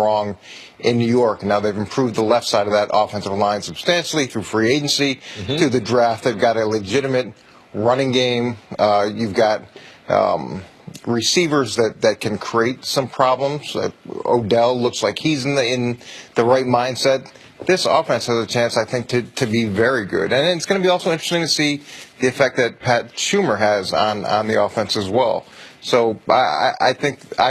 wrong in New York. Now they've improved the left side of that offensive line substantially through free agency, through the draft. They've got a legitimate running game. You've got receivers that can create some problems. Odell looks like he's in the right mindset. This offense has a chance, I think, to be very good. And it's going to be also interesting to see the effect that Pat Schumer has on the offense as well. So I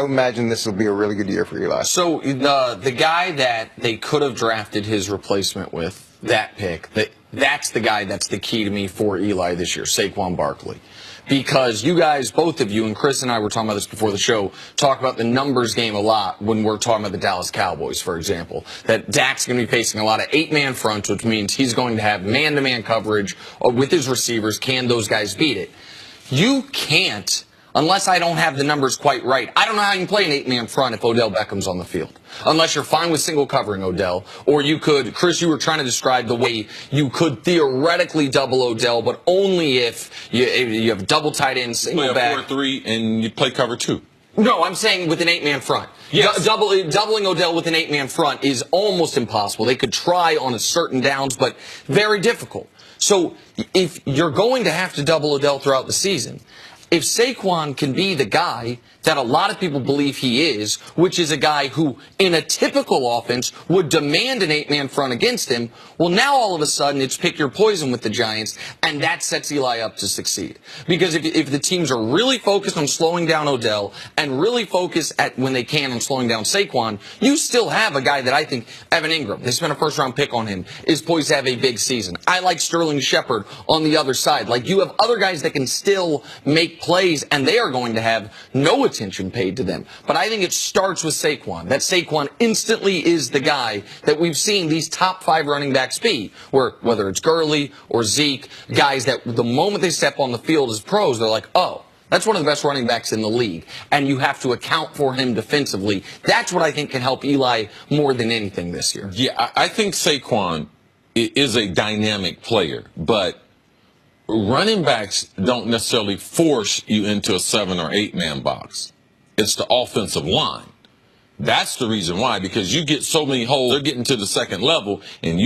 imagine this will be a really good year for Eli. So the guy that they could have drafted his replacement with, that pick, that's the guy that's the key to me for Eli this year, Saquon Barkley. Because you guys, both of you, and Chris and I were talking about this before the show, talk about the numbers game a lot when we're talking about the Dallas Cowboys, for example. That Dak's going to be facing a lot of 8-man fronts, which means he's going to have man-to-man coverage with his receivers. Can those guys beat it? You can't, unless I don't have the numbers quite right. I don't know how you can play an 8-man front if Odell Beckham's on the field. Unless you're fine with single covering Odell. Or you could, Chris, you were trying to describe the way you could theoretically double Odell, but only if you have double tight end, single back. 4-3, and you play cover 2. No, I'm saying with an 8-man front. Yes. Doubling Odell with an 8-man front is almost impossible. They could try on a certain downs, but very difficult. So if you're going to have to double Odell throughout the season, if Saquon can be the guy that a lot of people believe he is, which is a guy who, in a typical offense, would demand an 8-man front against him, well, now all of a sudden it's pick your poison with the Giants, and that sets Eli up to succeed. Because if the teams are really focused on slowing down Odell and really focus when they can on slowing down Saquon, you still have a guy that I think, Evan Ingram, they spent a first-round pick on him, is poised to have a big season. I like Sterling Shepard on the other side. Like, you have other guys that can still make plays, and they are going to have no attention paid to them. But I think it starts with Saquon. That Saquon instantly is the guy that we've seen these top 5 running backs be, where whether it's Gurley or Zeke, guys that the moment they step on the field as pros, they're like, oh, that's one of the best running backs in the league, and you have to account for him defensively. That's what I think can help Eli more than anything this year. Yeah, I think Saquon is a dynamic player, but running backs don't necessarily force you into a 7 or 8-man box. It's the offensive line. That's the reason why, because you get so many holes. They're getting to the second level, and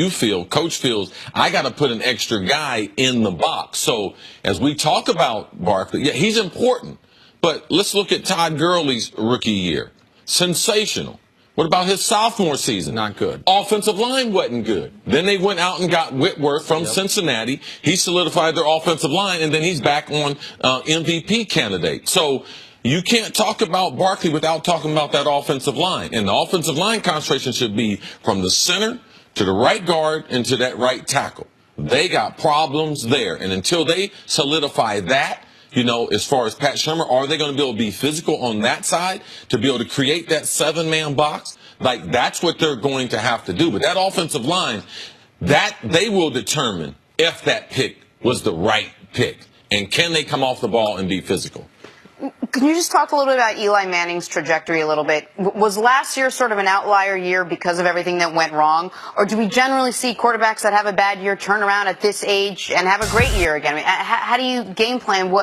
coach feels, I got to put an extra guy in the box. So as we talk about Barkley, yeah, he's important. But let's look at Todd Gurley's rookie year. Sensational. What about his sophomore season? Not good. Offensive line wasn't good. Then they went out and got Whitworth from Cincinnati. He solidified their offensive line, and then he's back on MVP candidate. So you can't talk about Barkley without talking about that offensive line. And the offensive line concentration should be from the center to the right guard and to that right tackle. They got problems there. And until they solidify that, as far as Pat Shermer, are they going to be able to be physical on that side to be able to create that 7-man box? Like, that's what they're going to have to do. But that offensive line, that they will determine if that pick was the right pick. And can they come off the ball and be physical? Can you just talk a little bit about Eli Manning's trajectory a little bit? Was last year sort of an outlier year because of everything that went wrong? Or do we generally see quarterbacks that have a bad year turn around at this age and have a great year again? I mean, how do you game plan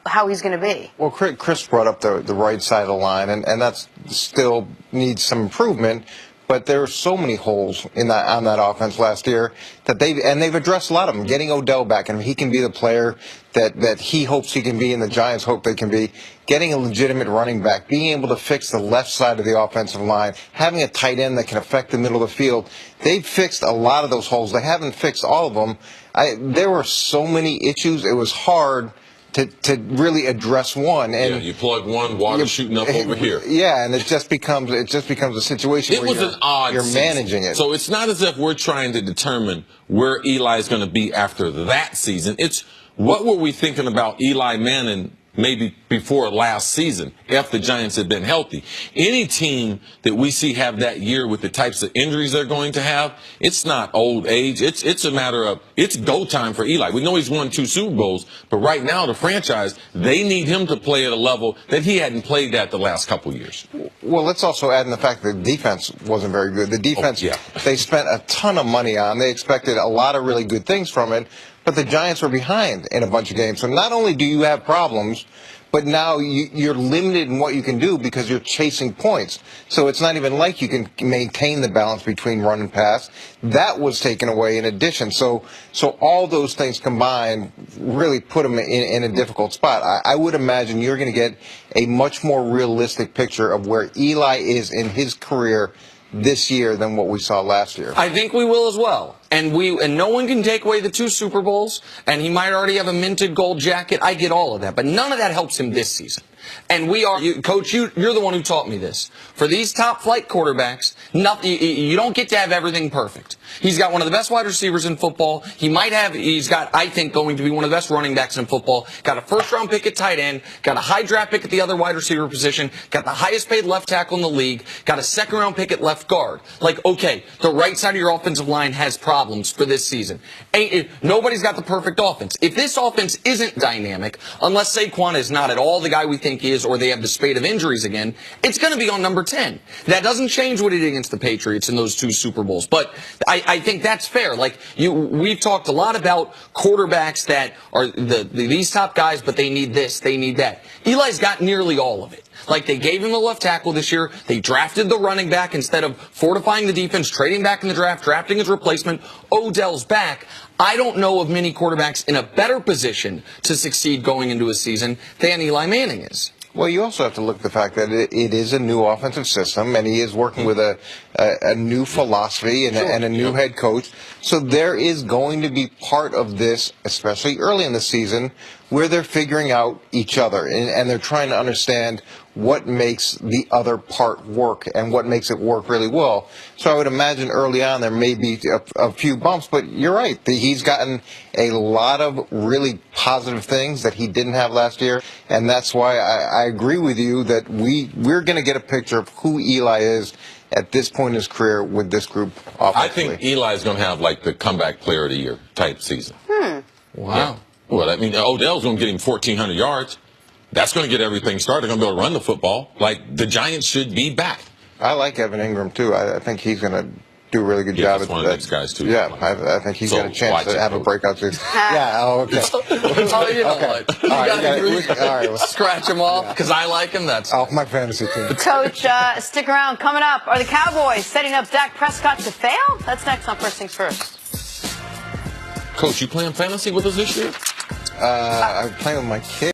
how he's going to be? Well, Chris brought up the right side of the line, and that still needs some improvement. But there are so many holes on that offense last year that they've addressed a lot of them. Getting Odell back, and he can be the player that he hopes he can be, and the Giants hope they can be. Getting a legitimate running back, being able to fix the left side of the offensive line, having a tight end that can affect the middle of the field. They've fixed a lot of those holes. They haven't fixed all of them. There were so many issues. It was hard to really address one. And you plug one, water shooting up over here. Yeah, and it just becomes a situation where you're managing it. So it's not as if we're trying to determine where Eli is going to be after that season. It's what were we thinking about Eli Manning maybe before last season, if the Giants had been healthy. Any team that we see have that year with the types of injuries they're going to have, it's not old age. It's a matter of, it's go time for Eli. We know he's won 2 Super Bowls, but right now the franchise, they need him to play at a level that he hadn't played at the last couple years. Well, let's also add in the fact that the defense wasn't very good. The defense, they spent a ton of money on. They expected a lot of really good things from it. But the Giants were behind in a bunch of games. So not only do you have problems, but now you're limited in what you can do because you're chasing points. So it's not even like you can maintain the balance between run and pass. That was taken away in addition. So all those things combined really put him in a difficult spot. I would imagine you're going to get a much more realistic picture of where Eli is in his career this year than what we saw last year. I think we will as well. And no one can take away the 2 Super Bowls, and he might already have a minted gold jacket. I get all of that, but none of that helps him this season. And Coach, you're the one who taught me this. For these top flight quarterbacks, you don't get to have everything perfect. He's got one of the best wide receivers in football. He's got, I think, going to be one of the best running backs in football. Got a first-round pick at tight end. Got a high draft pick at the other wide receiver position. Got the highest paid left tackle in the league. Got a second-round pick at left guard. Like, okay, the right side of your offensive line has problems for this season. Nobody's got the perfect offense. If this offense isn't dynamic, unless Saquon is not at all the guy we think he is, or they have the spate of injuries again, it's going to be on number 10. That doesn't change what he did against the Patriots in those 2 Super Bowls. But I think that's fair. Like, we've talked a lot about quarterbacks that are these top guys, but they need this, they need that. Eli's got nearly all of it. Like, they gave him the left tackle this year. They drafted the running back instead of fortifying the defense, trading back in the draft, drafting his replacement. Odell's back. I don't know of many quarterbacks in a better position to succeed going into a season than Eli Manning is. Well, you also have to look at the fact that it is a new offensive system, and he is working with a new philosophy and a new head coach. So there is going to be part of this, especially early in the season, where they're figuring out each other, and they're trying to understand what makes the other part work and what makes it work really well. So I would imagine early on there may be a few bumps, but you're right. He's gotten a lot of really positive things that he didn't have last year, and that's why I agree with you that we're going to get a picture of who Eli is at this point in his career with this group offensively. I think Eli is going to have like the comeback player of the year type season. Wow. Yeah. Well, I mean, Odell's going to get him 1,400 yards. That's going to get everything started. They're going to be able to run the football. Like, the Giants should be back. I like Evan Ingram, too. I think he's going to do a really good job. That's one of the next guys, too. Yeah, I think he's got a chance to have a breakout season. Yeah, okay. Oh, you know what? You All right, gotta scratch him off because I like him. That's off my fantasy team. Coach, stick around. Coming up, are the Cowboys setting up Dak Prescott to fail? That's next on First Things First. Coach, you playing fantasy with us this year? I'm playing with my kids.